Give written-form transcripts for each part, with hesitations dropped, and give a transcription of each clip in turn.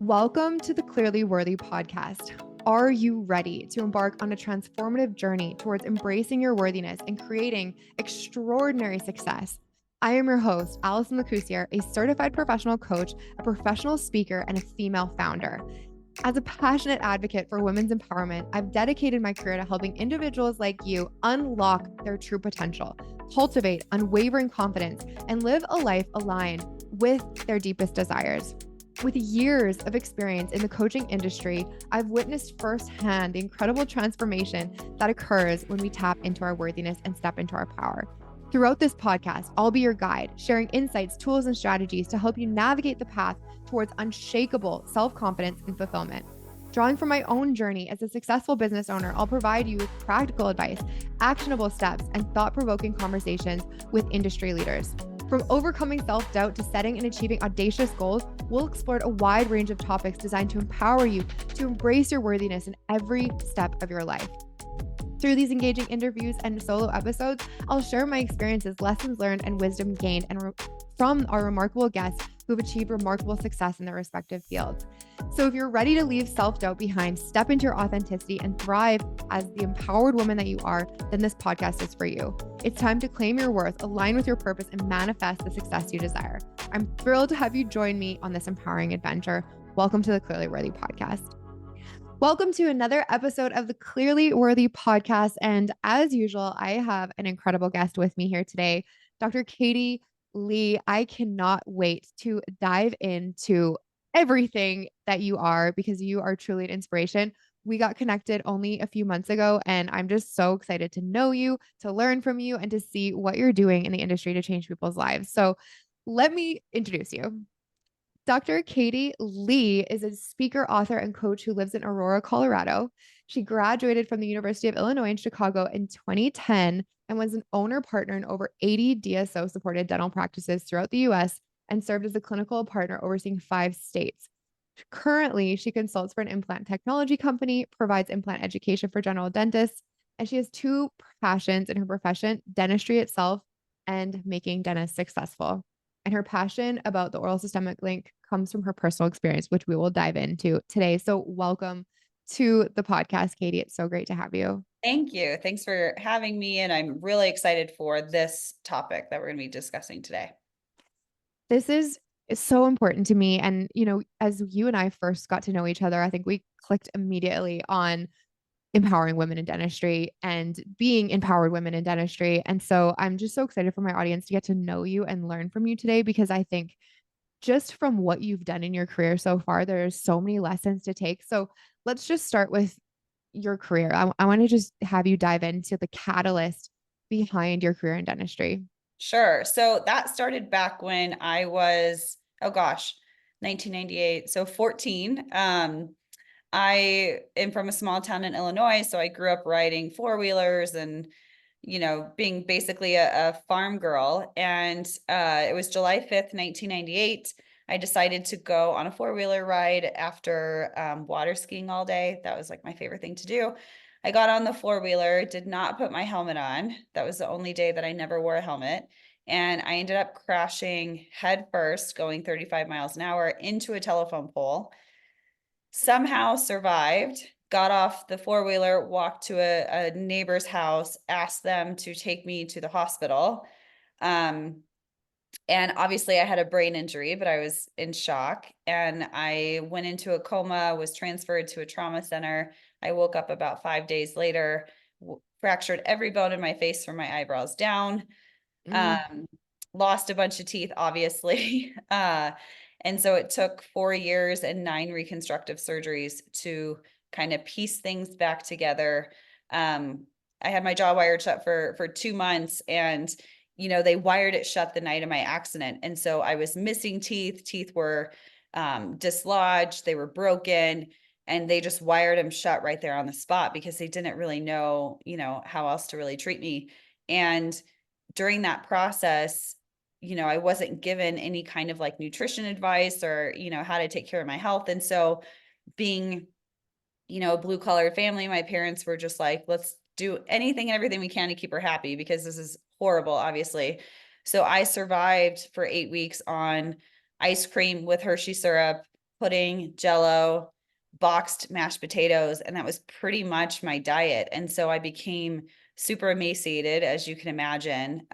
Welcome to the Clearly Worthy podcast. Are you ready to embark on a transformative journey towards embracing your worthiness and creating extraordinary success? I am your host, Allison Lacusier, a certified professional coach, a professional speaker, and a female founder. As a passionate advocate for women's empowerment, I've dedicated my career to helping individuals like you unlock their true potential, cultivate unwavering confidence, and live a life aligned with their deepest desires. With years of experience in the coaching industry, I've witnessed firsthand the incredible transformation that occurs when we tap into our worthiness and step into our power. Throughout this podcast, I'll be your guide, sharing insights, tools, and strategies to help you navigate the path towards unshakable self-confidence and fulfillment. Drawing from my own journey as a successful business owner, I'll provide you with practical advice, actionable steps, and thought-provoking conversations with industry leaders. From overcoming self-doubt to setting and achieving audacious goals, we'll explore a wide range of topics designed to empower you to embrace your worthiness in every step of your life. Through these engaging interviews and solo episodes, I'll share my experiences, lessons learned, and wisdom gained from our remarkable guests who've achieved remarkable success in their respective fields. So if you're ready to leave self-doubt behind, step into your authenticity, and thrive as the empowered woman that you are, then this podcast is for you. It's time to claim your worth, align with your purpose, and manifest the success you desire. I'm thrilled to have you join me on this empowering adventure. Welcome to the Clearly Worthy podcast. Welcome to another episode of the Clearly Worthy podcast. And as usual, I have an incredible guest with me here today, Dr. Katie Lee. I cannot wait to dive into everything that you are because you are truly an inspiration. We got connected only a few months ago, and I'm just so excited to know you, to learn from you, and to see what you're doing in the industry to change people's lives. So let me introduce you. Dr. Katie Lee is a speaker, author, and coach who lives in Aurora, Colorado. She graduated from the University of Illinois in Chicago in 2010 and was an owner partner in over 80 DSO-supported dental practices throughout the US and served as a clinical partner overseeing 5 states. Currently, she consults for an implant technology company, provides implant education for general dentists, and she has 2 passions in her profession: dentistry itself and making dentists successful. And her passion about the oral systemic link comes from her personal experience, which we will dive into today. So welcome to the podcast, Katie. It's so great to have you. Thank you. Thanks for having me. And I'm really excited for this topic that we're going to be discussing today. This is so important to me. And, as you and I first got to know each other, I think we clicked immediately on empowering women in dentistry and being empowered women in dentistry. And so I'm just so excited for my audience to get to know you and learn from you today, because I think just from what you've done in your career so far, there's so many lessons to take. So let's just start with your career. I want to just have you dive into the catalyst behind your career in dentistry. Sure. So that started back when I was, 1998. So 14. I am from a small town in Illinois. So I grew up riding 4-wheelers and, being basically a farm girl. And it was July 5th, 1998. I decided to go on a 4-wheeler ride after water skiing all day. That was like my favorite thing to do. I got on the 4-wheeler, did not put my helmet on. That was the only day that I never wore a helmet. And I ended up crashing head first, going 35 miles an hour into a telephone pole. Somehow survived, got off the 4-wheeler, walked to a neighbor's house, asked them to take me to the hospital. And obviously I had a brain injury, but I was in shock, and I went into a coma, was transferred to a trauma center. I woke up about 5 days later, fractured every bone in my face from my eyebrows down. Lost a bunch of teeth, obviously. And so it took 4 years and 9 reconstructive surgeries to kind of piece things back together. I had my jaw wired shut for 2 months, and they wired it shut the night of my accident. And so I was missing teeth. Teeth were dislodged, they were broken, and they just wired them shut right there on the spot because they didn't really know, how else to really treat me. And during that process, I wasn't given any kind of like nutrition advice or, how to take care of my health. And so being, a blue collar family, my parents were just like, let's do anything and everything we can to keep her happy, because this is horrible, obviously. So I survived for 8 weeks on ice cream with Hershey syrup, pudding, jello, boxed mashed potatoes, and that was pretty much my diet. And so I became super emaciated, as you can imagine.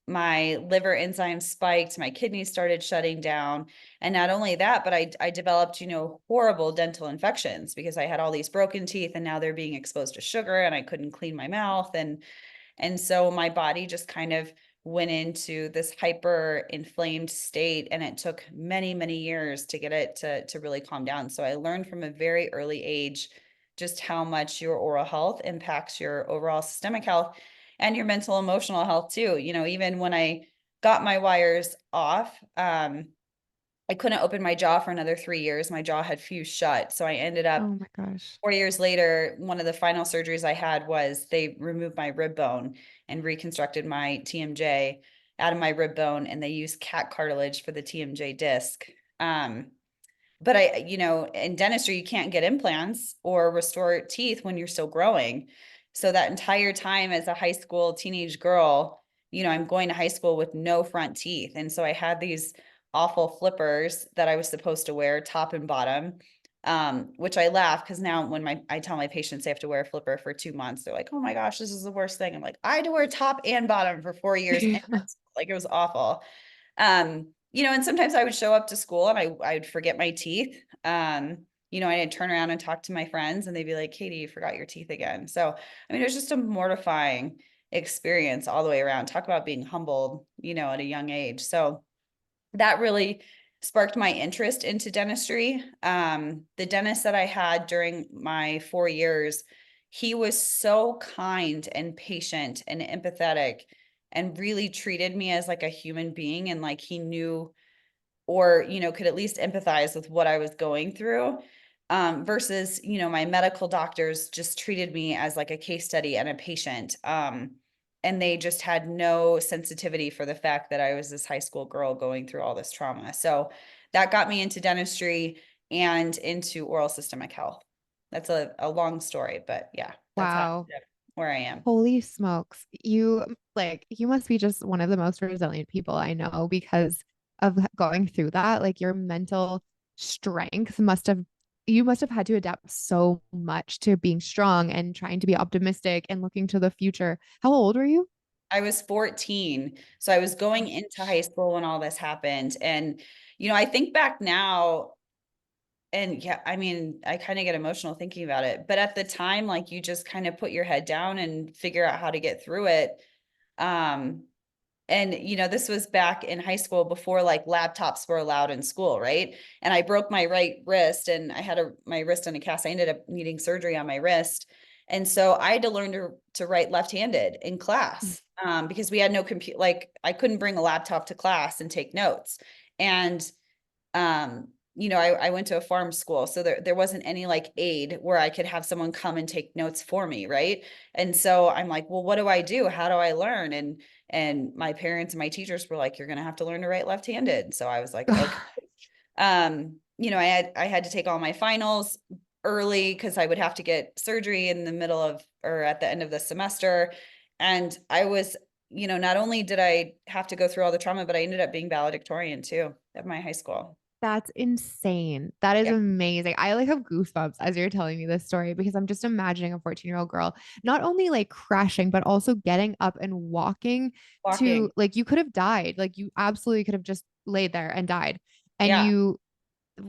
My liver enzymes spiked, my kidneys started shutting down. And not only that, but I developed, horrible dental infections because I had all these broken teeth and now they're being exposed to sugar and I couldn't clean my mouth. And so my body just kind of went into this hyper inflamed state, and it took many, many years to get it to really calm down. So I learned from a very early age just how much your oral health impacts your overall systemic health and your mental emotional health too. Even when I got my wires off, I couldn't open my jaw for another 3 years. My jaw had fused shut. So I ended up Oh my gosh. 4 years later, one of the final surgeries I had was they removed my rib bone and reconstructed my TMJ out of my rib bone, and they used cat cartilage for the TMJ disc. But in dentistry, you can't get implants or restore teeth when you're still growing. So that entire time as a high school teenage girl, I'm going to high school with no front teeth. And so I had these awful flippers that I was supposed to wear top and bottom, which I laugh because now when I tell my patients they have to wear a flipper for 2 months, they're like, oh my gosh, this is the worst thing. I'm like, I had to wear top and bottom for 4 years. And like, it was awful. And sometimes I would show up to school and I would forget my teeth. I'd turn around and talk to my friends and they'd be like, Katie, you forgot your teeth again. So, it was just a mortifying experience all the way around. Talk about being humbled, at a young age. So that really sparked my interest into dentistry. The dentist that I had during my 4 years, he was so kind and patient and empathetic and really treated me as like a human being, and like he knew or could at least empathize with what I was going through, versus my medical doctors just treated me as like a case study and a patient, and they just had no sensitivity for the fact that I was this high school girl going through all this trauma. So that got me into dentistry and into oral systemic health. That's a long story, but yeah, that's how I Wow. ended up where I am. Holy smokes. You must be just one of the most resilient people I know because of going through that. Like your mental strength you must have had to adapt so much to being strong and trying to be optimistic and looking to the future. How old were you? I was 14. So I was going into Gosh. high school when all this happened. And, I think back now, and yeah, I kind of get emotional thinking about it. But at the time, like you just kind of put your head down and figure out how to get through it. Um, and this was back in high school before like laptops were allowed in school, right? And I broke my right wrist and I had my wrist in a cast. I ended up needing surgery on my wrist. And so I had to learn to write left-handed in Mm. class, because we had no computer. Like I couldn't bring a laptop to class and take notes. And I went to a farm school, so there wasn't any like aid where I could have someone come and take notes for me, right? And so I'm like, well, what do I do? How do I learn? And my parents and my teachers were like, you're gonna have to learn to write left-handed. So I was like, okay. I had to take all my finals early because I would have to get surgery in the middle of or at the end of the semester. And I was, not only did I have to go through all the trauma, but I ended up being valedictorian too at my high school. That's insane. That is Yeah. amazing. I like have goosebumps as you're telling me this story because I'm just imagining a 14-year-old girl not only like crashing, but also getting up and walking to Walking. like you could have died. Like you absolutely could have just laid there and died. And Yeah.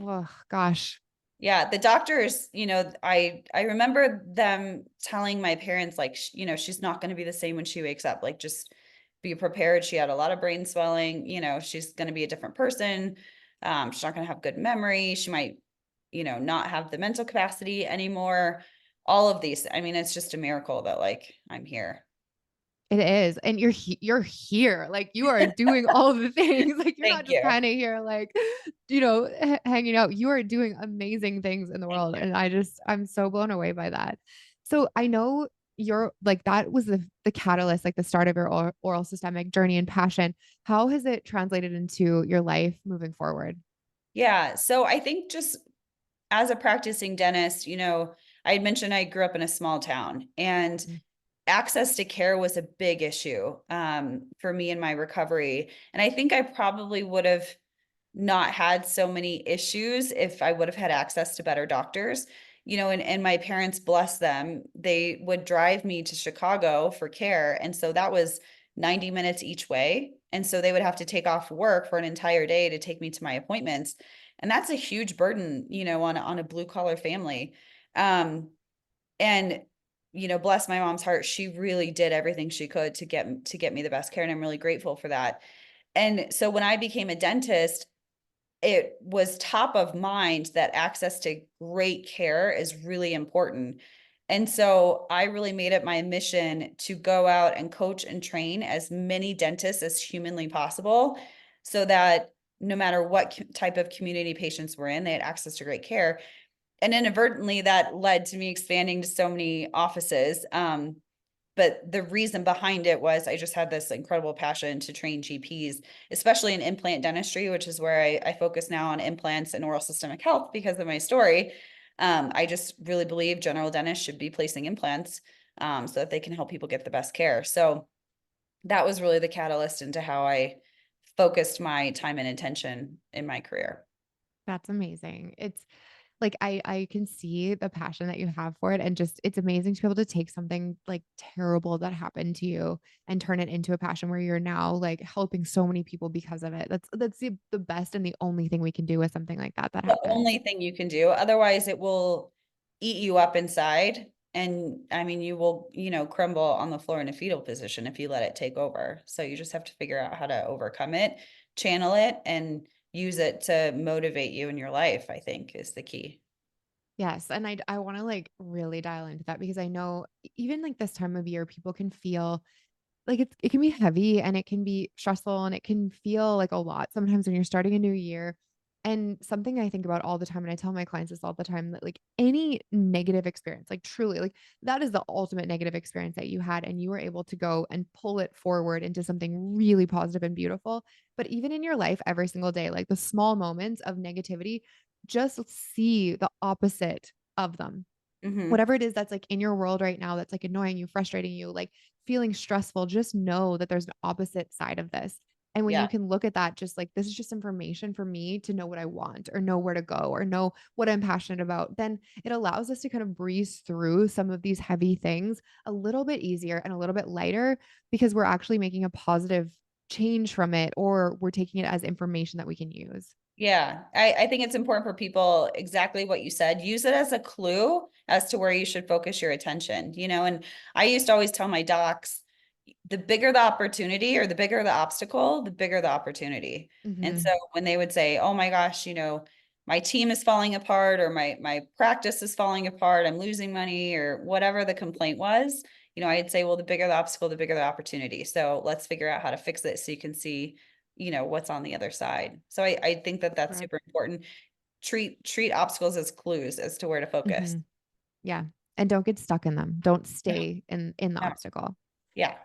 oh, gosh, Yeah, the doctors, I remember them telling my parents like, she's not going to be the same when she wakes up. Like just be prepared. She had a lot of brain swelling, she's going to be a different person. She's not going to have good memory. She might, not have the mental capacity anymore. All of these. It's just a miracle that like I'm here. it is. And you're here. Like you are doing all the things. Like you're not Thank just you. kind of here like, hanging out. You are doing amazing things in the Thank world. you. And I'm so blown away by that. So I know you're like that was the catalyst, like the start of your oral systemic journey and passion. How has it translated into your life moving forward? Yeah. So I think just as a practicing dentist, I had mentioned I grew up in a small town, and Mm. access to care was a big issue, for me in my recovery. And I think I probably would have not had so many issues if I would have had access to better doctors. And my parents, bless them, they would drive me to Chicago for care. And so that was 90 minutes each way. And so they would have to take off work for an entire day to take me to my appointments. And that's a huge burden, on a blue collar family. Um, and bless my mom's heart, she really did everything she could to get me the best care. And I'm really grateful for that. And so when I became a dentist, it was top of mind that access to great care is really important. And so I really made it my mission to go out and coach and train as many dentists as humanly possible so that no matter what type of community patients were in, they had access to great care. And inadvertently, that led to me expanding to so many offices. But the reason behind it was I just had this incredible passion to train GPs, especially in implant dentistry, which is where I focus now on implants and oral systemic health because of my story. I just really believe general dentists should be placing implants so that they can help people get the best care. So that was really the catalyst into how I focused my time and attention in my career. That's amazing. It's like I can see the passion that you have for it, and just it's amazing to be able to take something like terrible that happened to you and turn it into a passion where you're now like helping so many people because of it. That's the best and the only thing we can do with something like that that The happens. only thing you can do. Otherwise, it will eat you up inside. And I mean, you will, crumble on the floor in a fetal position if you let it take over. So you just have to figure out how to overcome it, channel it, and use it to motivate you in your life, I think is the key. Yes, and I want to like really dial into that because I know even like this time of year people can feel like it can be heavy and it can be stressful and it can feel like a lot sometimes when you're starting a new year. And something I think about all the time, and I tell my clients this all the time, that like any negative experience, like truly, like that is the ultimate negative experience that you had, and you were able to go and pull it forward into something really positive and beautiful. But even in your life, every single day, like the small moments of negativity, just see the opposite of them, Hmm. whatever it is that's like in your world right now that's like annoying you, frustrating you, like feeling stressful, just know that there's an opposite side of this. And when you Yeah. can look at that, just like this is just information for me to know what I want or know where to go or know what I'm passionate about, then it allows us to kind of breeze through some of these heavy things a little bit easier and a little bit lighter because we're actually making a positive change from it or we're taking it as information that we can use. Yeah, I think it's important for people, exactly what you said. Use it as a clue as to where you should focus your attention, and I used to always tell my docs, the bigger the opportunity or the bigger the obstacle, the bigger the opportunity. And so Hmm. when they would say, "Oh my gosh, my team is falling apart or my practice is falling apart, I'm losing money," or whatever the complaint was, I'd say, "Well, the bigger the obstacle, the bigger the opportunity. So let's figure out how to fix it so you can see, what's on the other side." So I think that that's Correct. super important. Treat obstacles as clues as to where to focus. Hmm. Yeah. And don't get stuck in them. Don't No, stay in the no. obstacle. Yeah.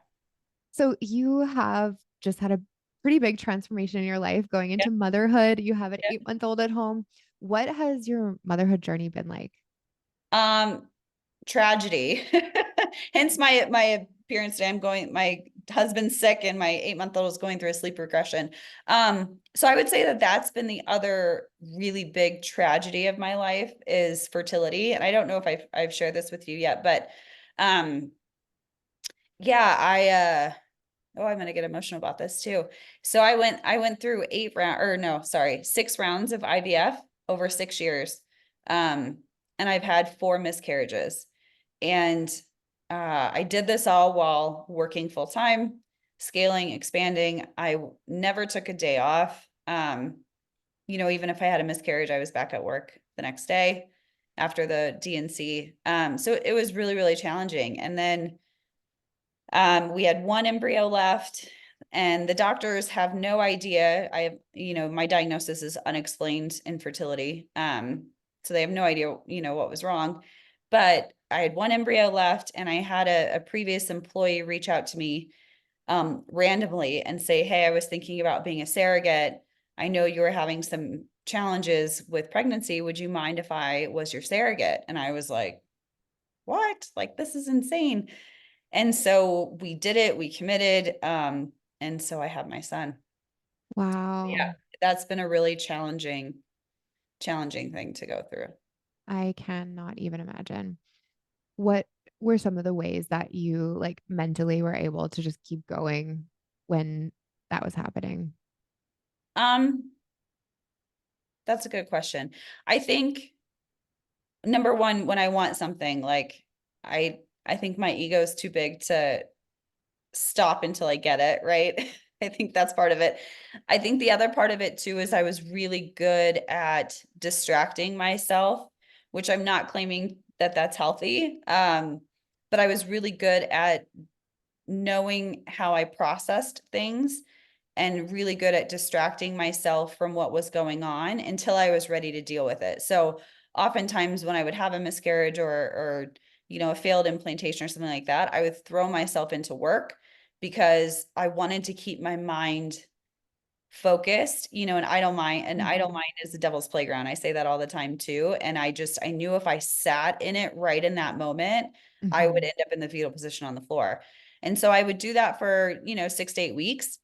So you have just had a pretty big transformation in your life going Yeah. into motherhood. You have an Yeah. 8-month-old at home. What has your motherhood journey been like? Um, Tragedy. Hence my appearance today. My husband's sick and my 8-month-old is going through a sleep regression. So I would say that that's been the other really big tragedy of my life is fertility. And I don't know if I've shared this with you yet, but um, yeah, oh, I'm gonna get emotional about this too. So I went through 6 rounds of IVF over 6 years. Um, and I've had 4 miscarriages. And I did this all while working full time, scaling, expanding. I never took a day off. Even if I had a miscarriage, I was back at work the next day after the DNC. So it was really, really challenging. And then we had one embryo left, and the doctors have no idea. My diagnosis is unexplained infertility. So they have no idea, what was wrong. But I had one embryo left, and I had a previous employee reach out to me randomly and say, "Hey, I was thinking about being a surrogate. I know you were having some challenges with pregnancy. Would you mind if I was your surrogate?" And I was like, "What? Like, this is insane." And so we did it, we committed, and so I have my son. Yeah, Wow. that's been a really challenging thing to go through. I cannot even imagine. What were some of the ways that you like mentally were able to just keep going when that was happening? Um, that's a good question. I think number one, when I want something, like I think my ego is too big to stop until I get it, right? I think that's part of it. I think the other part of it too is I was really good at distracting myself, which I'm not claiming that that's healthy. But I was really good at knowing how I processed things and really good at distracting myself from what was going on until I was ready to deal with it. So oftentimes when I would have a miscarriage or a failed implantation or something like that, I would throw myself into work because I wanted to keep my mind focused, an idle Mhm. mind is the devil's playground. I say that all the time too. And I knew if I sat in it right in that moment, I would Mhm. end up in the fetal position on the floor. And so I would do that for, 6 to 8 weeks.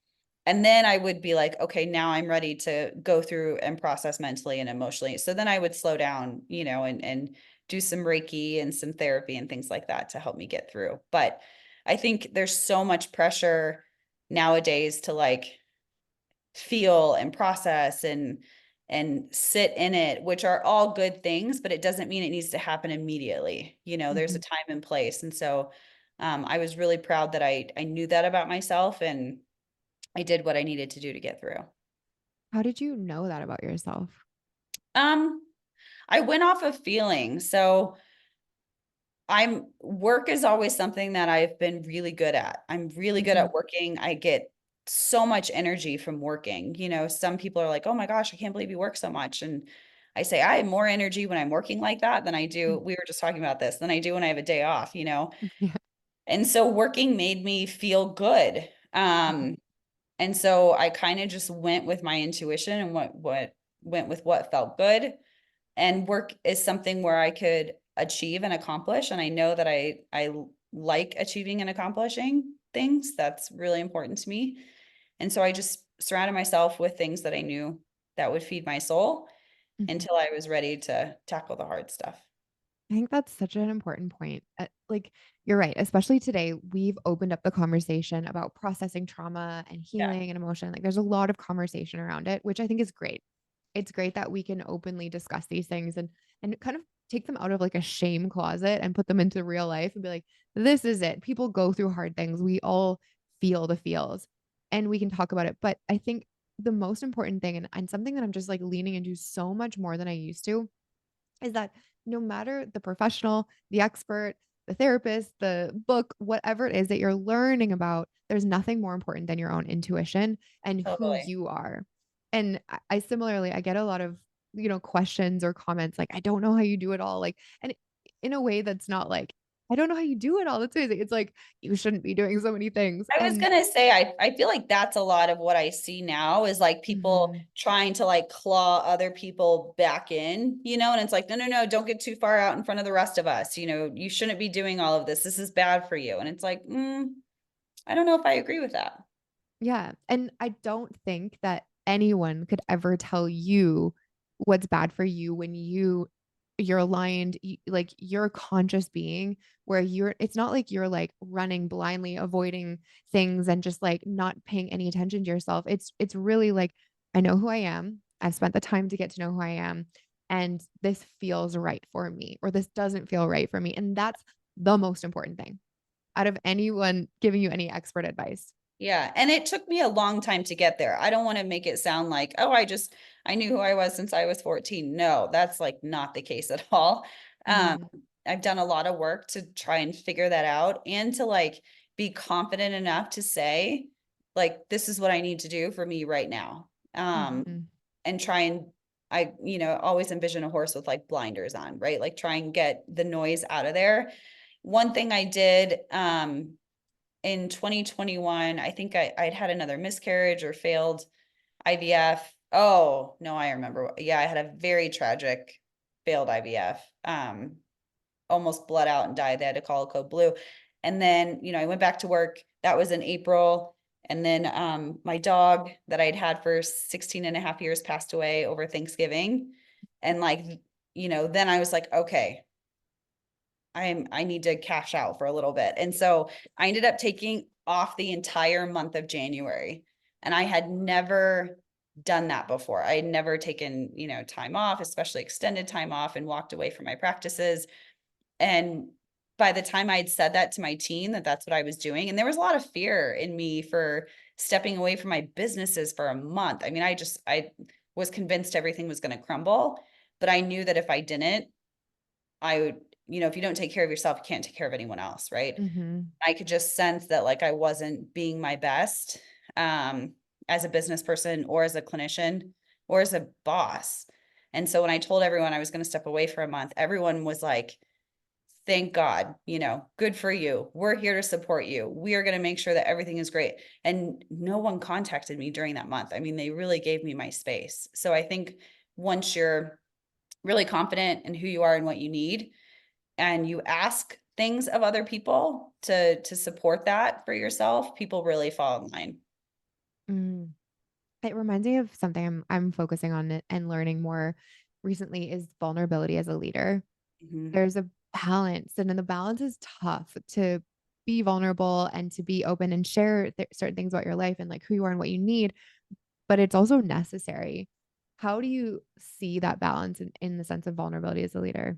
And then I would be like, okay, now I'm ready to go through and process mentally and emotionally. So then I would slow down, and do some Reiki and some therapy and things like that to help me get through. But I think there's so much pressure nowadays to like feel and process and sit in it, which are all good things, but it doesn't mean it needs to happen immediately. There's a Mhm. time and place. And so I was really proud that I knew that about myself and I did what I needed to do to get through. How did you know that about yourself? Um, I went off of feeling. So I'm work is always something that I've been really good at. I'm really good Mhm. at working. I get so much energy from working. Some people are like, "Oh my gosh, I can't believe you work so much." And I say I have more energy when I'm working like that than I do. Mm. We were just talking about this than I do when I have a day off. Yeah. And so working made me feel good. Mhm. And so I kind of just went with my intuition and what went with what felt good, and work is something where I could achieve and accomplish. And I know that I like achieving and accomplishing things. That's really important to me. And so I just surrounded myself with things that I knew that would feed my soul Mhm. until I was ready to tackle the hard stuff. I think that's such an important point. Like, you're right. Especially today, we've opened up the conversation about processing trauma and Yeah, healing and emotion. Like, there's a lot of conversation around it, which I think is great. It's great that we can openly discuss these things and kind of take them out of like a shame closet and put them into real life and be like, this is it. People go through hard things. We all feel the feels and we can talk about it. But I think the most important thing and something that I'm just like leaning into so much more than I used to is that no matter the professional, the expert, the therapist, the book, whatever it is that you're learning about, there's nothing more important than your own intuition and who totally. you are. And I similarly, I get a lot of, questions or comments like, I don't know how you do it all. Like, and in a way that's not like, I don't know how you do it all. That's amazing. It's like, you shouldn't be doing so many things. I was And gonna say, I feel like that's a lot of what I see now is like people mhm, trying to like claw other people back in, and it's like, no, no, no, don't get too far out in front of the rest of us. You shouldn't be doing all of this. This is bad for you. And it's like, I don't know if I agree with that. yeah, and I don't think that anyone could ever tell you what's bad for you when you're aligned, like you're a conscious being where it's not like you're like running blindly, avoiding things and just like not paying any attention to yourself. It's really like I know who I am. I've spent the time to get to know who I am, and this feels right for me, or this doesn't feel right for me, and that's the most important thing out of anyone giving you any expert advice. Yeah. And it took me a long time to get there. I don't want to make it sound like, oh, I knew who I was since I was 14. No, that's like not the case at all. Um, Mhm, I've done a lot of work to try and figure that out and to like be confident enough to say, like, this is what I need to do for me right now. mhm. And try and always envision a horse with like blinders on, right? Like try and get the noise out of there. One thing I did, in 2021, I think I'd had another miscarriage or failed IVF. Oh, no, I remember. Yeah, I had a very tragic failed IVF. Almost bled out and died. They had to call a code blue. And then, I went back to work. That was in April. And then my dog that I'd had for 16 and a half years passed away over Thanksgiving. And like, then I was like, okay, I need to cash out for a little bit. And so I ended up taking off the entire month of January. And I had never done that before. I had never taken, time off, especially extended time off, and walked away from my practices. And by the time I'd said that to my team, that that's what I was doing, and there was a lot of fear in me for stepping away from my businesses for a month. I mean, I was convinced everything was going to crumble, but I knew that if I didn't, I would, if you don't take care of yourself, you can't take care of anyone else, right? Mm-hmm. I could just sense that like I wasn't being my best as a business person or as a clinician or as a boss. And so when I told everyone I was going to step away for a month, everyone was like, thank God, good for you. We're here to support you. We are going to make sure that everything is great. And no one contacted me during that month. I mean, they really gave me my space. So I think once you're really confident in who you are and what you need, and you ask things of other people to support that for yourself, people really fall in line. Mm. It reminds me of something I'm focusing on and learning more recently is vulnerability as a leader. Mhm. There's a balance, and then the balance is tough to be vulnerable and to be open and share certain things about your life and like who you are and what you need, but it's also necessary. How do you see that balance in the sense of vulnerability as a leader?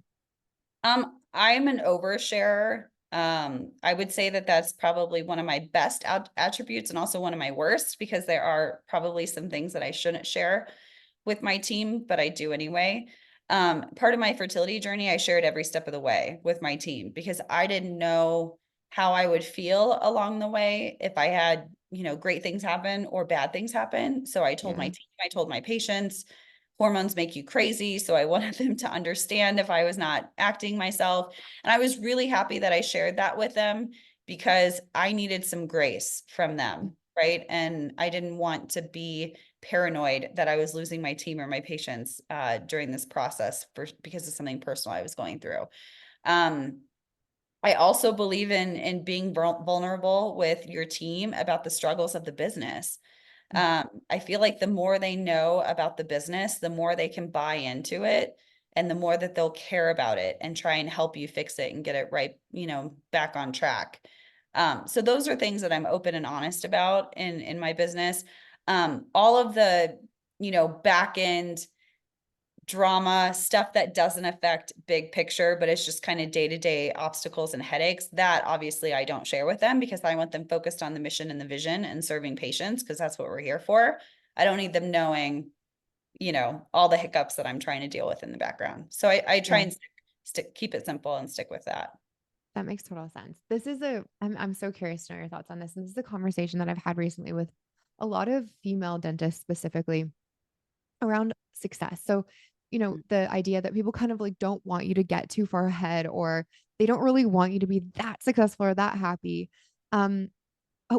I'm an oversharer. I would say that that's probably one of my best attributes and also one of my worst, because there are probably some things that I shouldn't share with my team, but I do anyway. Part of my fertility journey, I shared every step of the way with my team because I didn't know how I would feel along the way if I had, great things happen or bad things happen. So I told my Yeah. team, I told my patients, hormones make you crazy. So I wanted them to understand if I was not acting myself. And I was really happy that I shared that with them because I needed some grace from them. Right. And I didn't want to be paranoid that I was losing my team or my patients during this process because of something personal I was going through. Um, I also believe in being vulnerable with your team about the struggles of the business. I feel like the more they know about the business, the more they can buy into it and the more that they'll care about it and try and help you fix it and get it right, back on track. So those are things that I'm open and honest about in my business. All of the, back end drama stuff that doesn't affect big picture, but it's just kind of day-to-day obstacles and headaches, that obviously I don't share with them because I want them focused on the mission and the vision and serving patients because that's what we're here for. I don't need them knowing, all the hiccups that I'm trying to deal with in the background. So I try Yeah. and keep it simple and stick with that. That makes total sense. I'm so curious to know your thoughts on this. And this is a conversation that I've had recently with a lot of female dentists specifically around success. So, the idea that people kind of like don't want you to get too far ahead, or they don't really want you to be that successful or that happy. Um,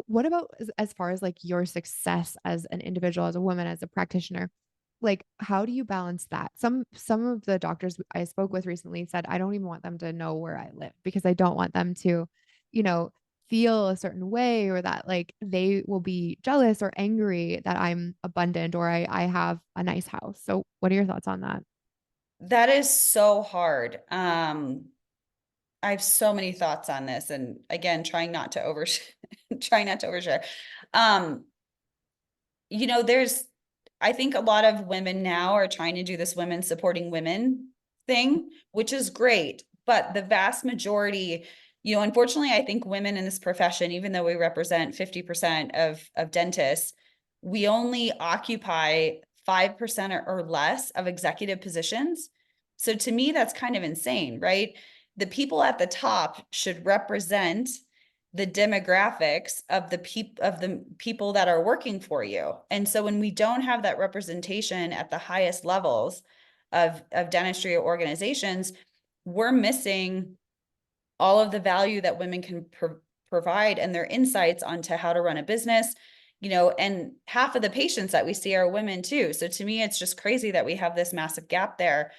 what about as far as like your success as an individual, as a woman, as a practitioner? Like, how do you balance that? Some of the doctors I spoke with recently said, I don't even want them to know where I live because I don't want them to, you know, feel a certain way, or that like they will be jealous or angry that I'm abundant or I have a nice house. So what are your thoughts on that? That is so hard. I have so many thoughts on this, and again, trying not to trying not to overshare. Um, there's, I think a lot of women now are trying to do this women supporting women thing, which is great. But the vast majority, unfortunately, I think women in this profession, even though we represent 50% of dentists, we only occupy 5% or less of executive positions. So to me, that's kind of insane, right? The people at the top should represent the demographics of the people that are working for you. And so when we don't have that representation at the highest levels of dentistry or organizations, we're missing all of the value that women can provide and their insights onto how to run a business, and half of the patients that we see are women too. So to me, it's just crazy that we have this massive gap there.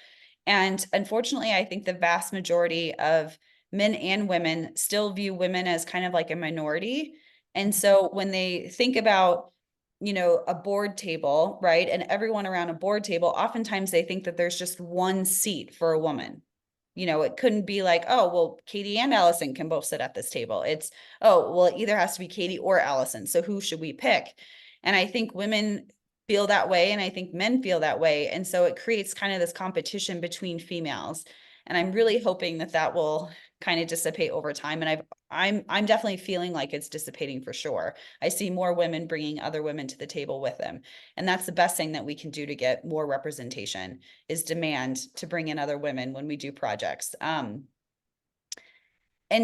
And unfortunately, I think the vast majority of men and women still view women as kind of like a minority. And so when they think about, a board table, right? And everyone around a board table, oftentimes they think that there's just one seat for a woman. It couldn't be like, oh, well, Katie and Allison can both sit at this table. It's, oh, well, it either has to be Katie or Allison. So who should we pick? And I think women feel that way. And I think men feel that way. And so it creates kind of this competition between females. And I'm really hoping that that will kind of dissipate over time. And I'm definitely feeling like it's dissipating for sure. I see more women bringing other women to the table with them. And that's the best thing that we can do to get more representation is demand to bring in other women when we do projects. In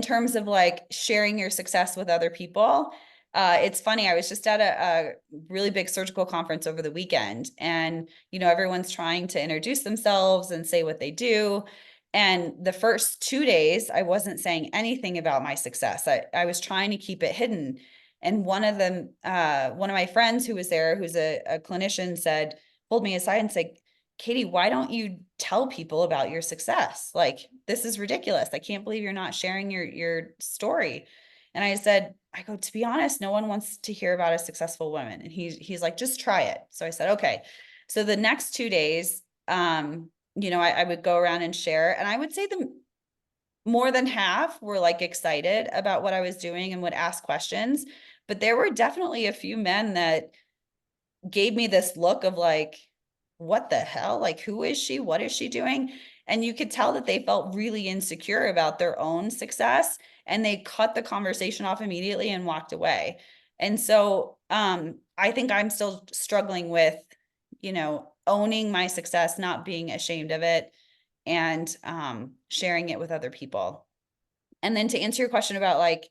terms of like sharing your success with other people, it's funny. I was just at a really big surgical conference over the weekend, and everyone's trying to introduce themselves and say what they do. And the first 2 days, I wasn't saying anything about my success. I was trying to keep it hidden. And one of them, one of my friends who was there, who's a clinician, said, pulled me aside and said, Katie, why don't you tell people about your success? Like, this is ridiculous. I can't believe you're not sharing your story. And I go, to be honest, no one wants to hear about a successful woman. And he's like, just try it. So I said, okay. So the next 2 days, I would go around and share, and I would say the more than half were like excited about what I was doing and would ask questions. But there were definitely a few men that gave me this look of like, what the hell? Like, who is she? What is she doing? And you could tell that they felt really insecure about their own success, and they cut the conversation off immediately and walked away. And so I think I'm still struggling with, owning my success, not being ashamed of it, and sharing it with other people. And then to answer your question about like,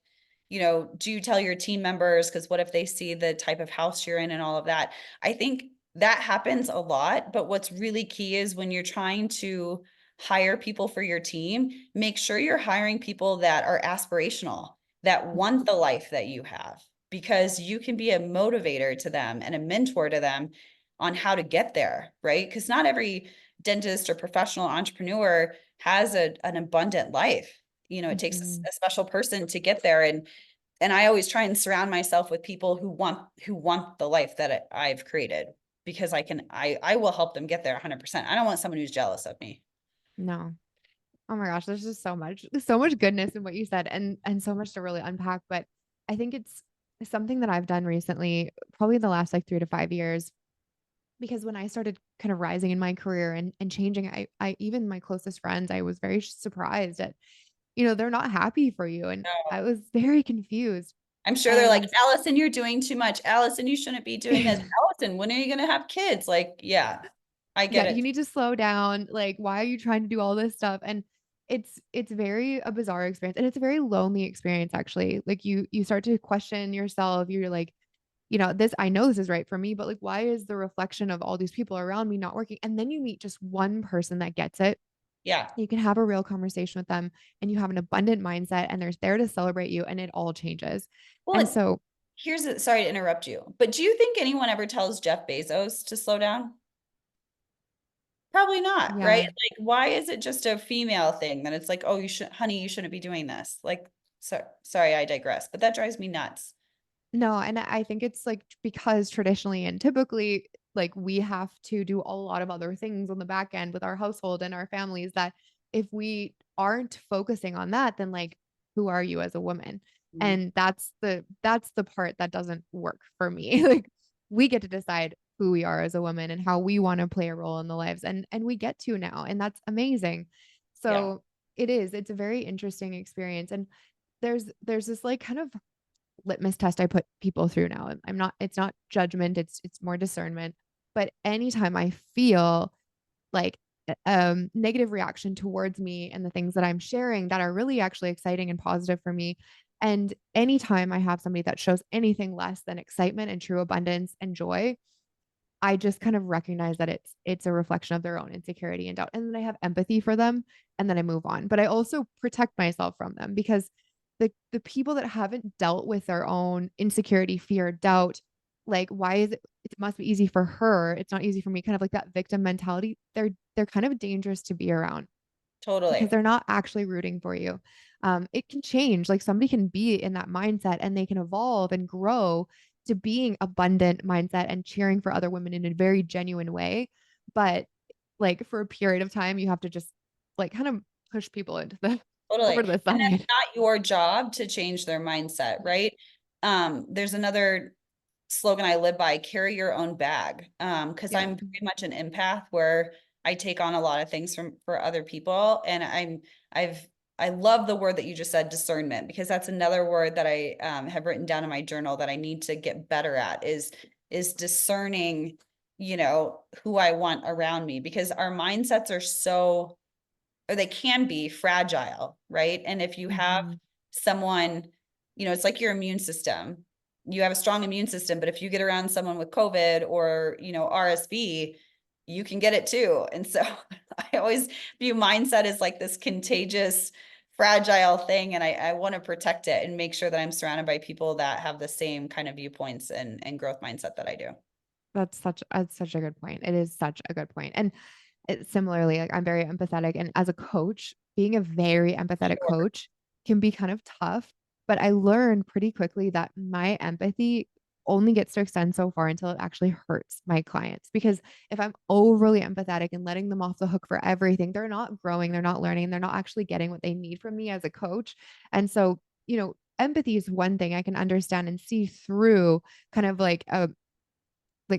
do you tell your team members? Because what if they see the type of house you're in and all of that? I think that happens a lot. But what's really key is when you're trying to hire people for your team, make sure you're hiring people that are aspirational, that want the life that you have, because you can be a motivator to them and a mentor to them on how to get there, right? Because not every dentist or professional entrepreneur has an abundant life. It takes Mhm. a special person to get there. And I always try and surround myself with people who want the life that I've created, because I will help them get there 100%. I don't want someone who's jealous of me. No. Oh my gosh, there's just so much goodness in what you said and so much to really unpack. But I think it's something that I've done recently, probably the last like 3 to 5 years, because when I started kind of rising in my career and changing, I even my closest friends, I was very surprised at, they're not happy for you. And I was very confused. I'm sure they're like, And Allison, you're doing too much. Allison, you shouldn't be doing this. Allison, when are you going to have kids? Like, yeah, I yeah, get you it. need to slow down. Like, why are you trying to do all this stuff? And it's very a bizarre experience, and it's a very lonely experience actually. Like you start to question yourself. You're like, this I know this is right for me, but like why is the reflection of all these people around me not working? And then you meet just one person that gets it. Yeah. You can have a real conversation with them and you have an abundant mindset and they're there to celebrate you and it all changes. Well, And so, sorry to interrupt you, but do you think anyone ever tells Jeff Bezos to slow down? Probably not, right? yeah. Like, why is it just a female thing that it's like, oh, honey, you shouldn't be doing this? Like, sorry, I digress, but that drives me nuts. No, and I think it's like because traditionally and typically, like we have to do a lot of other things on the back end with our household and our families that if we aren't focusing on that, then like who are you as a woman? Mhm. And that's the part that doesn't work for me. Like we get to decide who we are as a woman and how we want to play a role in the lives and we get to now and that's amazing. Yeah. So it's a very interesting experience and there's this like kind of litmus test I put people through now. I'm not it's not judgment, it's more discernment. But anytime I feel like negative reaction towards me and the things that I'm sharing that are really actually exciting and positive for me, and anytime I have somebody that shows anything less than excitement and true abundance and joy, I just kind of recognize that it's a reflection of their own insecurity and doubt. And then I have empathy for them and then I move on. But I also protect myself from them because the people that haven't dealt with their own insecurity, fear, doubt, like why is it must be easy for her, it's not easy for me, kind of like that victim mentality, they're kind of dangerous to be around. Totally. because they're not actually rooting for you. It can change. Like somebody can be in that mindset and they can evolve and grow to being abundant mindset and cheering for other women in a very genuine way. But like for a period of time, you have to just like kind of push people into the Totally. over to the And that's side. not your job to change their mindset, right? There's another slogan I live by, carry your own bag. Because Yeah. I'm very much an empath where I take on a lot of things from for other people. And I've I love the word that you just said, discernment, because that's another word that I have written down in my journal that I need to get better at is discerning, who I want around me, because our mindsets are so, or they can be fragile, right? And if you have Mhm. someone, it's like your immune system. You have a strong immune system, but if you get around someone with COVID or, RSV, you can get it too. And so I always view mindset as like this contagious, fragile thing. And I want to protect it and make sure that I'm surrounded by people that have the same kind of viewpoints and growth mindset that I do. That's such a good point. It is such a good point. And similarly, like I'm very empathetic. And as a coach, being a very empathetic Sure. coach can be kind of tough. But I learned pretty quickly that my empathy only gets to extend so far until it actually hurts my clients. Because if I'm overly empathetic and letting them off the hook for everything, they're not growing, they're not learning, they're not actually getting what they need from me as a coach. And so, empathy is one thing I can understand and see through kind of like a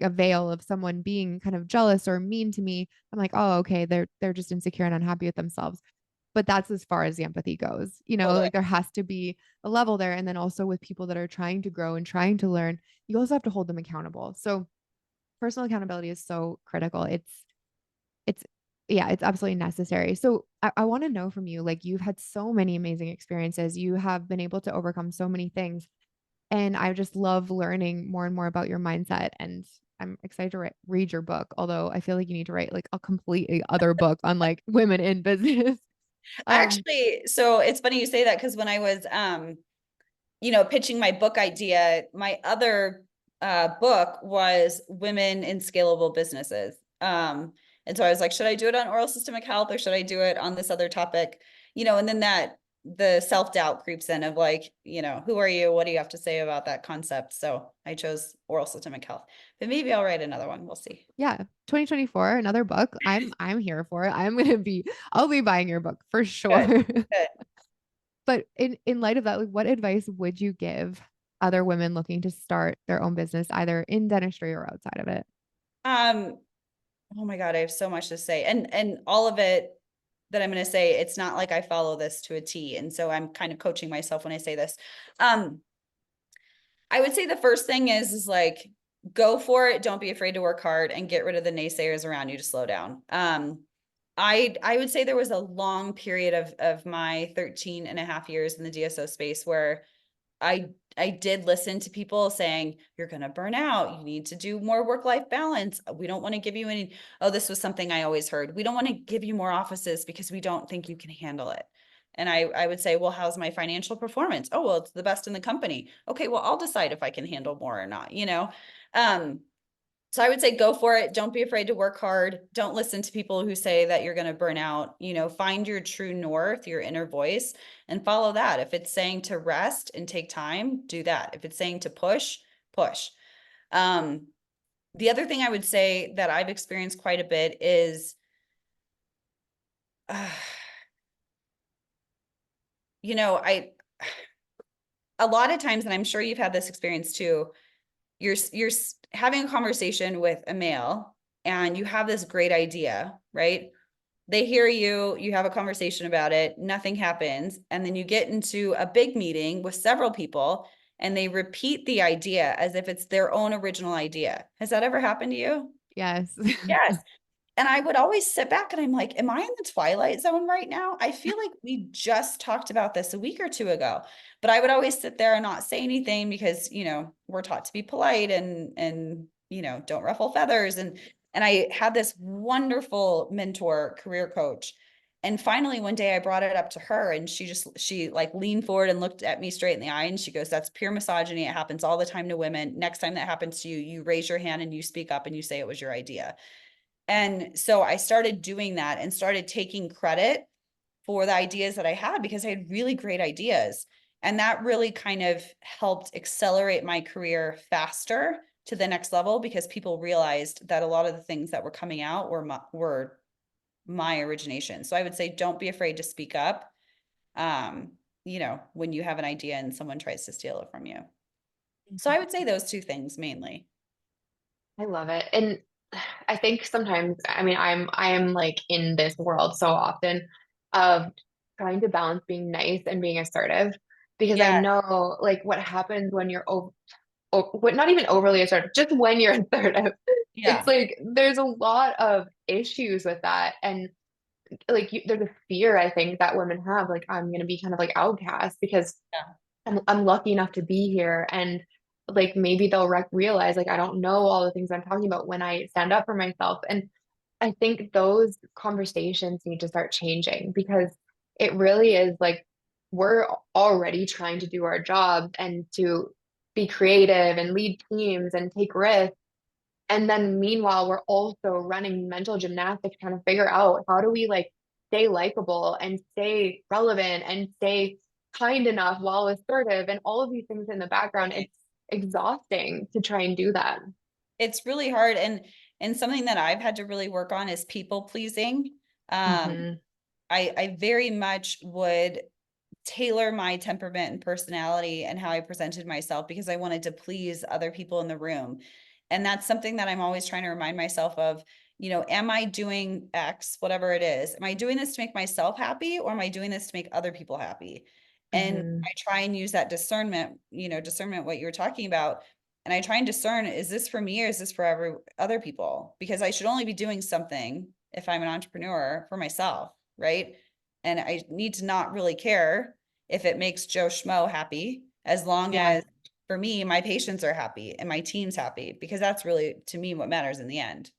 veil of someone being kind of jealous or mean to me. I'm like, oh, okay, they're just insecure and unhappy with themselves. But that's as far as the empathy goes. Totally. Like there has to be a level there. And then also with people that are trying to grow and trying to learn, you also have to hold them accountable. So personal accountability is so critical. It's yeah, it's absolutely necessary. So I want to know from you, like you've had so many amazing experiences. You have been able to overcome so many things. And I just love learning more and more about your mindset. And I'm excited to read your book, although I feel like you need to write like a completely other book on like women in business. Um, Actually, so it's funny you say that because when I was pitching my book idea, my other book was women in scalable businesses. And so I was like, should I do it on oral systemic health or should I do it on this other topic? And then the self-doubt creeps in of like, who are you? What do you have to say about that concept? So I chose oral systemic health, but maybe I'll write another one. We'll see. yeah, 2024, another book. I'm here for it. I'll be buying your book for Good. sure. Good. But in light of that, like what advice would you give other women looking to start their own business, either in dentistry or outside of it? Um, oh my God, I have so much to say. And all of it that I'm going to say, it's not like I follow this to a T. And so I'm kind of coaching myself when I say this. Um, I would say the first thing is like, go for it. Don't be afraid to work hard and get rid of the naysayers around you to slow down. I would say there was a long period of my 13 and a half years in the DSO space where I I did listen to people saying, you're going to burn out. You need to do more work-life balance. We don't want to give you any. Oh, this was something I always heard. We don't want to give you more offices because we don't think you can handle it. And I would say, well, how's my financial performance? Oh, well, it's the best in the company. Okay, well, I'll decide if I can handle more or not. Um, so I would say go for it. Don't be afraid to work hard. Don't listen to people who say that you're going to burn out. Find your true north, your inner voice, and follow that. If it's saying to rest and take time, do that. If it's saying to push, push. Um, the other thing I would say that I've experienced quite a bit is, uh, I a lot of times, and I'm sure you've had this experience too. You're having a conversation with a male, and you have this great idea, right? They hear you, you have a conversation about it, nothing happens. And then you get into a big meeting with several people and they repeat the idea as if it's their own original idea. Has that ever happened to you? Yes. Yes. And I would always sit back and I'm like, am I in the twilight zone right now? I feel like we just talked about this a week or two ago. But I would always sit there and not say anything because, we're taught to be polite and don't ruffle feathers. And I had this wonderful mentor, career coach. And finally one day I brought it up to her and she like leaned forward and looked at me straight in the eye and she goes, that's pure misogyny. It happens all the time to women. Next time that happens to you, you raise your hand and you speak up and you say it was your idea. And so I started doing that and started taking credit for the ideas that I had because I had really great ideas. And that really kind of helped accelerate my career faster to the next level because people realized that a lot of the things that were coming out were my origination. So I would say don't be afraid to speak up. Um, when you have an idea and someone tries to steal it from you. So I would say those two things mainly. I love it. And I think sometimes, I mean, I am like in this world so often of trying to balance being nice and being assertive because I Yeah, know like what happens when you're what not even overly assertive, just when you're assertive. It's yeah, like there's a lot of issues with that. And like there's a fear I think that women have, like I'm gonna be kind of like outcast because yeah. I'm lucky enough to be here and like maybe they'll realize like I don't know all the things I'm talking about when I stand up for myself. And I think those conversations need to start changing because it really is like we're already trying to do our job and to be creative and lead teams and take risks. And then meanwhile, we're also running mental gymnastics trying to figure out how do we like stay likable and stay relevant and stay kind enough while assertive and all of these things in the background. It's exhausting to try and do that. It's really hard. And something that I've had to really work on is people pleasing. Um, Hmm. I very much would tailor my temperament and personality and how I presented myself because I wanted to please other people in the room. And that's something that I'm always trying to remind myself of, am I doing X, whatever it is? Am I doing this to make myself happy or am I doing this to make other people happy? And Hmm. I try and use that discernment, what you were talking about. And I try and discern, is this for me or is this for other people? Because I should only be doing something if I'm an entrepreneur for myself, right? And I need to not really care if it makes Joe Schmo happy, as long Yeah. as for me, my patients are happy and my team's happy, because that's really to me what matters in the end.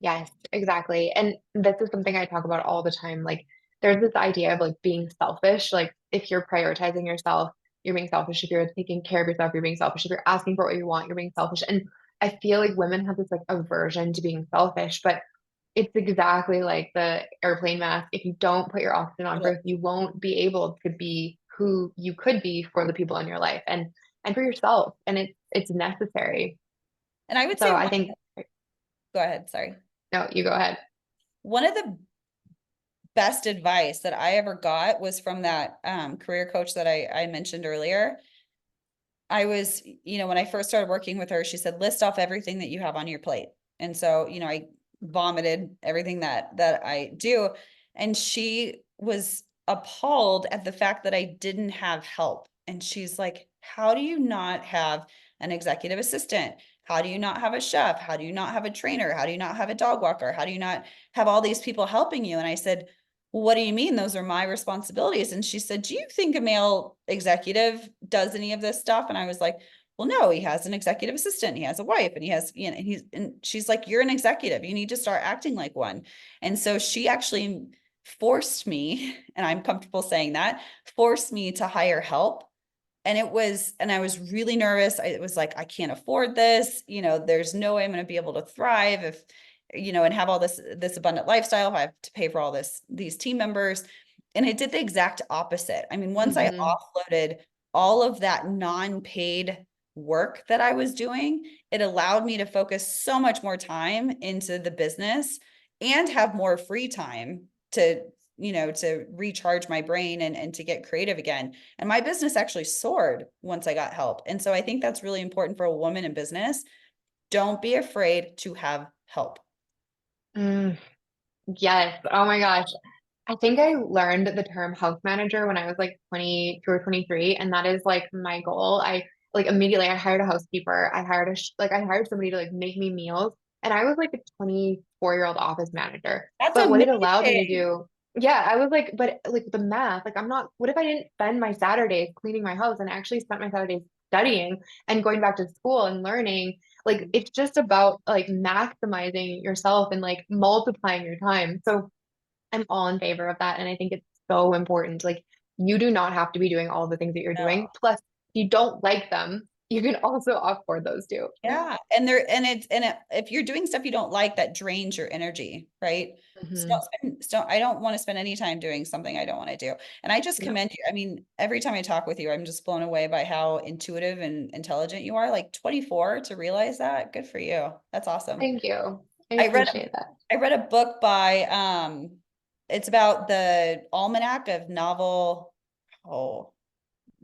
Yes, exactly. And this is something I talk about all the time. Like, there's this idea of like being selfish. Like, if you're prioritizing yourself, you're being selfish. If you're taking care of yourself, you're being selfish. If you're asking for what you want, you're being selfish. And I feel like women have this like aversion to being selfish, but it's exactly like the airplane mask. If you don't put your oxygen on first, you won't be able to be who you could be for the people in your life and for yourself. And it's necessary. And I would So say I think, go ahead, sorry. no, you go ahead. One of the best advice that I ever got was from that career coach that I mentioned earlier. I was, when I first started working with her, she said, list off everything that you have on your plate. And so, I vomited everything that I do. And she was appalled at the fact that I didn't have help. And she's like, how do you not have an executive assistant? How do you not have a chef? How do you not have a trainer? How do you not have a dog walker? How do you not have all these people helping you? And I said, well, what do you mean? Those are my responsibilities. And she said, do you think a male executive does any of this stuff? And I was like, well, no, he has an executive assistant. He has a wife and he has, and she's like, you're an executive. You need to start acting like one. And so she actually forced me, and I'm comfortable saying that, forced me to hire help. And I was really nervous. It was like, I can't afford this. There's no way I'm going to be able to thrive if, and have all this abundant lifestyle if I have to pay for all these team members. And it did the exact opposite. I mean, once I Hmm. offloaded all of that non-paid work that I was doing, it allowed me to focus so much more time into the business and have more free time to recharge my brain and to get creative again. And my business actually soared once I got help. And so I think that's really important for a woman in business. Don't be afraid to have help. Mm, yes. Oh my gosh. I think I learned the term house manager when I was like 22 or 23, and that is like my goal. I like immediately I hired a housekeeper. I hired I hired somebody to like make me meals, and I was like a 24-year-old office manager. That's But what it allowed me to amazing. do, yeah, I was like, but like the math, like I'm not, what if I didn't spend my Saturdays cleaning my house and actually spent my Saturdays studying and going back to school and learning? Like it's just about like maximizing yourself and like multiplying your time. So I'm all in favor of that. And I think it's so important. Like, you do not have to be doing all the things that you're No. doing. Plus, if you don't like them, you can also afford those too. Yeah. If you're doing stuff you don't like, that drains your energy, right? So Mhm. I don't want to spend any time doing something I don't want to do. And I just Yeah. commend you. I mean, every time I talk with you, I'm just blown away by how intuitive and intelligent you are. Like 24 to realize that. Good for you. That's awesome. Thank you. I I read appreciate that. I read a book by it's about the almanac of novel, oh,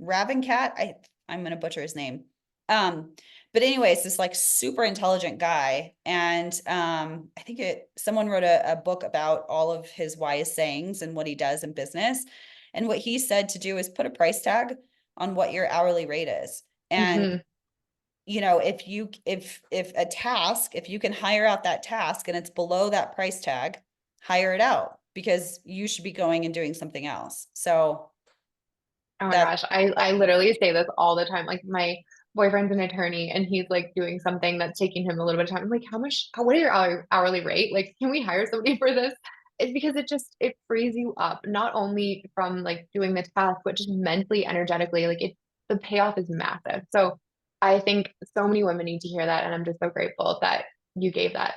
Ravencat. I'm gonna butcher his name. But anyways, this like super intelligent guy, and I think someone wrote a book about all of his wise sayings and what he does in business. And what he said to do is put a price tag on what your hourly rate is. And Mhm. if you can hire out that task and it's below that price tag, hire it out, because you should be going and doing something else. So Oh my that's gosh, I literally say this all the time. Like my boyfriend's an attorney and he's like doing something that's taking him a little bit of time. I'm like, what are your hourly rate? Like, can we hire somebody for this? It's because it frees you up, not only from like doing the task, but just mentally, energetically. The payoff is massive. So I think so many women need to hear that. And I'm just so grateful that you gave that.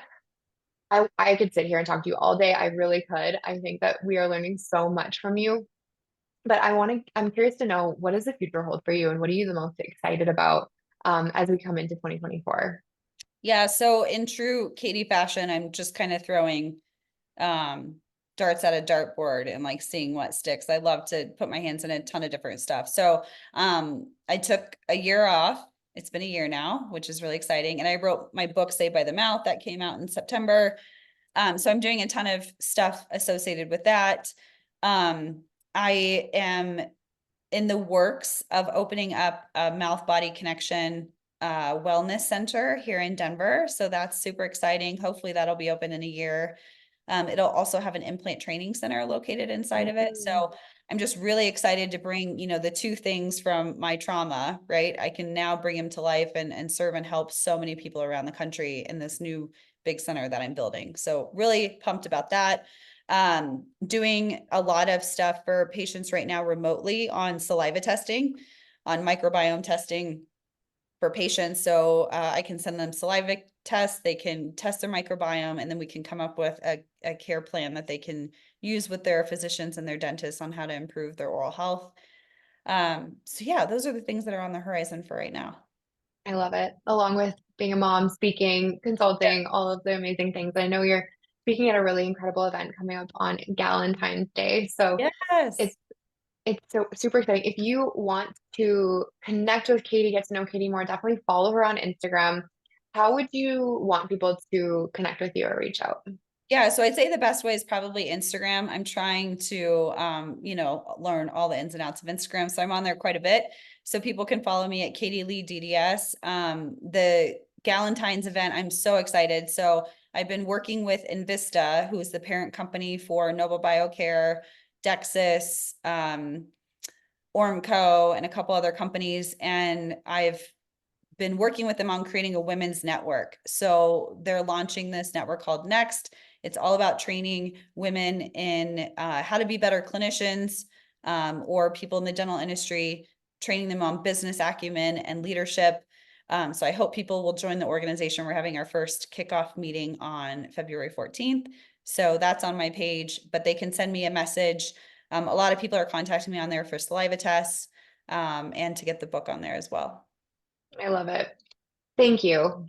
I could sit here and talk to you all day. I really could. I think that we are learning so much from you. But I'm curious to know, what does the future hold for you and what are you the most excited about as we come into 2024? Yeah, so in true Katie fashion, I'm just kind of throwing um darts at a dartboard and like seeing what sticks. I love to put my hands in a ton of different stuff. So I took a year off. It's been a year now, which is really exciting. And I wrote my book, Saved by the Mouth, that came out in September. So I'm doing a ton of stuff associated with that. I am in the works of opening up a mouth body connection wellness center here in Denver. So that's super exciting. Hopefully that'll be open in a year. It'll also have an implant training center located inside of it. Mm. So I'm just really excited to bring, the two things from my trauma, right? I can now bring them to life and serve and help so many people around the country in this new big center that I'm building. So really pumped about that. Doing a lot of stuff for patients right now remotely on saliva testing, on microbiome testing for patients. So I can send them saliva tests, they can test their microbiome, and then we can come up with a care plan that they can use with their physicians and their dentists on how to improve their oral health. So yeah, those are the things that are on the horizon for right now. I love it. Along with being a mom, speaking, consulting, all of the amazing things. I know you're speaking at a really incredible event coming up on Valentine's Day. So Yes. it's it's so super exciting. If you want to connect with Katie, get to know Katie more, definitely follow her on Instagram. How would you want people to connect with you or reach out? Yeah, so I'd say the best way is probably Instagram. I'm trying to learn all the ins and outs of Instagram. So I'm on there quite a bit. So people can follow me at Katie Lee DDS. The Galentine's event, I'm so excited. So I've been working with Invista, who is the parent company for Noble Biocare, Dexis, Ormco, and a couple other companies. And I've been working with them on creating a women's network. So they're launching this network called Next. It's all about training women in how to be better clinicians, or people in the dental industry, training them on business acumen and leadership. So I hope people will join the organization. We're having our first kickoff meeting on February 14th. So that's on my page, but they can send me a message. A lot of people are contacting me on there for saliva tests, and to get the book on there as well. I love it. Thank you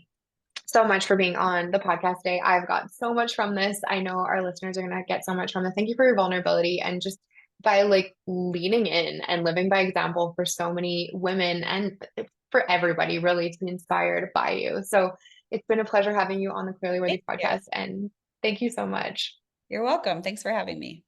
so much for being on the podcast today. I've got so much from this. I know our listeners are going to get so much from this. Thank you for your vulnerability and just by like leaning in and living by example for so many women and for everybody really to be inspired by you. So it's been a pleasure having you on the Clearly Worthy Thank you. podcast and thank you so much. You're welcome. Thanks for having me.